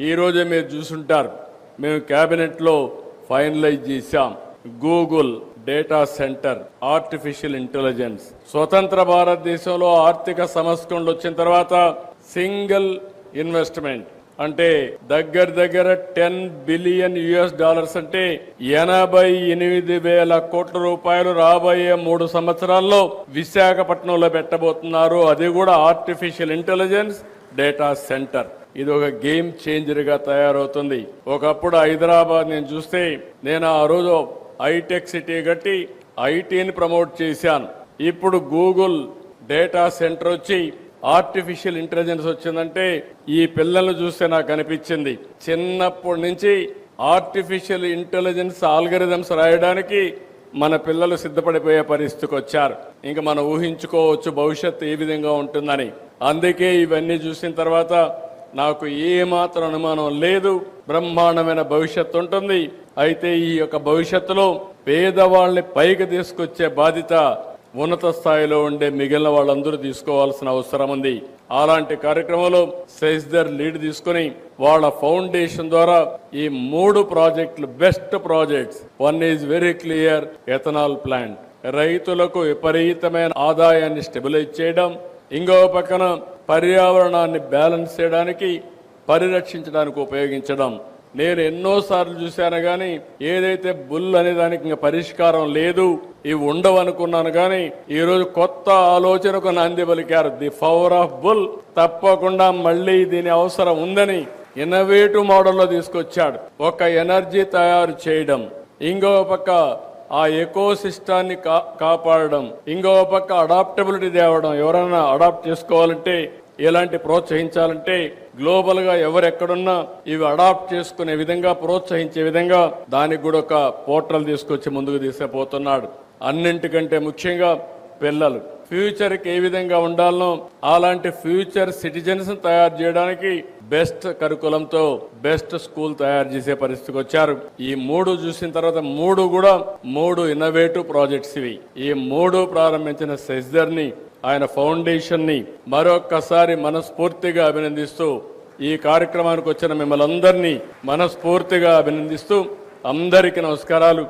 ఈ రోజే మీరు చూసుంటారు, మేము కేబినెట్లో ఫైనలైజ్ చేశాం. Google data centre, artificial intelligence. స్వతంత్ర భారతదేశంలో ఆర్థిక సంస్కరణలు వచ్చిన తర్వాత సింగిల్ ఇన్వెస్ట్మెంట్ అంటే దగ్గర 10 బిలియన్ US అంటే 88,000 కోట్ల రూపాయలు రాబోయే 3 సంవత్సరాల్లో విశాఖపట్నంలో పెట్టబోతున్నారు. అది కూడా ఆర్టిఫిషియల్ ఇంటెలిజెన్స్ డేటా సెంటర్. ఇది ఒక గేమ్ చేంజర్ గా తయారవుతుంది. ఒకప్పుడు హైదరాబాద్ నేను చూస్తే, నేను ఆ రోజు హైటెక్ సిటీ కట్టి ఐటీని ప్రమోట్ చేశాను. ఇప్పుడు గూగుల్ డేటా సెంటర్ వచ్చి ఆర్టిఫిషియల్ ఇంటెలిజెన్స్ వచ్చిందంటే ఈ పిల్లల్ని చూస్తే నాకు అనిపించింది, చిన్నప్పటి నుంచి ఆర్టిఫిషియల్ ఇంటెలిజెన్స్ ఆల్గరిథమ్స్ రాయడానికి మన పిల్లలు సిద్ధపడిపోయే పరిస్థితికి వచ్చారు. ఇంకా మనం ఊహించుకోవచ్చు భవిష్యత్తు ఏ విధంగా ఉంటుందని. అందుకే ఇవన్నీ చూసిన తర్వాత నాకు ఏమాత్రం అనుమానం లేదు, బ్రహ్మాండమైన భవిష్యత్తు ఉంటుంది. అయితే ఈ యొక్క భవిష్యత్తులో పేదవాళ్ళని పైకి తీసుకొచ్చే బాధ్యత ఉన్నత స్థాయిలో ఉండే మిగిలిన వాళ్ళందరూ తీసుకోవాల్సిన అవసరం ఉంది. అలాంటి కార్యక్రమంలో సెజ్దర్ లీడ్ తీసుకుని వాళ్ళ ఫౌండేషన్ ద్వారా ఈ 3 ప్రాజెక్టులు best projects. One is very clear, ethanol plant, రైతులకు విపరీతమైన ఆదాయాన్ని స్టెబిలైజ్ చేయడం. ఇంకో పక్కన పర్యావరణాన్ని బ్యాలెన్స్ చేయడానికి, పరిరక్షించడానికి ఉపయోగించడం. నేను ఎన్నోసార్లు చూశాను కానీ ఏదైతే బుల్ అనే దానికి ఇంకా పరిష్కారం లేదు, ఇవి ఉండవనుకున్నాను కానీ ఈరోజు కొత్త ఆలోచనకు నాంది పలికారు. The power of bull. తప్పకుండా మళ్ళీ దీని అవసరం ఉందని ఇన్నోవేటివ్ మోడల్లో తీసుకొచ్చాడు. ఒక ఎనర్జీ తయారు చేయడం, ఇంకో పక్క ఆ ఎకో సిస్టాన్ని కాపాడడం, ఇంకో పక్క అడాప్టబిలిటీ తేవడం. ఎవరైనా అడాప్ట్ చేసుకోవాలంటే, ఇలాంటి ప్రోత్సహించాలంటే గ్లోబల్ గా ఎవరెక్కడున్నా ఇవి అడాప్ట్ చేసుకునే విధంగా, ప్రోత్సహించే విధంగా దానికి కూడా ఒక పోర్టల్ తీసుకొచ్చి ముందుకు తీసుకుపోతున్నాడు. అన్నింటికంటే ముఖ్యంగా పిల్లలు ఫ్యూచర్కి ఏ విధంగా ఉండాలనో అలాంటి ఫ్యూచర్ సిటిజన్స్ తయారు చేయడానికి బెస్ట్ కరికులంతో బెస్ట్ స్కూల్ తయారు చేసే పరిస్థితికి వచ్చారు. ఈ 3 చూసిన తర్వాత 3 కూడా 3 ఇన్నోవేటివ్ ప్రాజెక్ట్స్ ఇవి. ఈ 3 ప్రారంభించిన సెజ్దర్ ని, ఆయన ఫౌండేషన్ ని మరొక్కసారి మనస్ఫూర్తిగా అభినందిస్తూ, ఈ కార్యక్రమానికి వచ్చిన మిమ్మల్ని అందరినీ మనస్ఫూర్తిగా అభినందిస్తూ, అందరికీ నమస్కారాలు.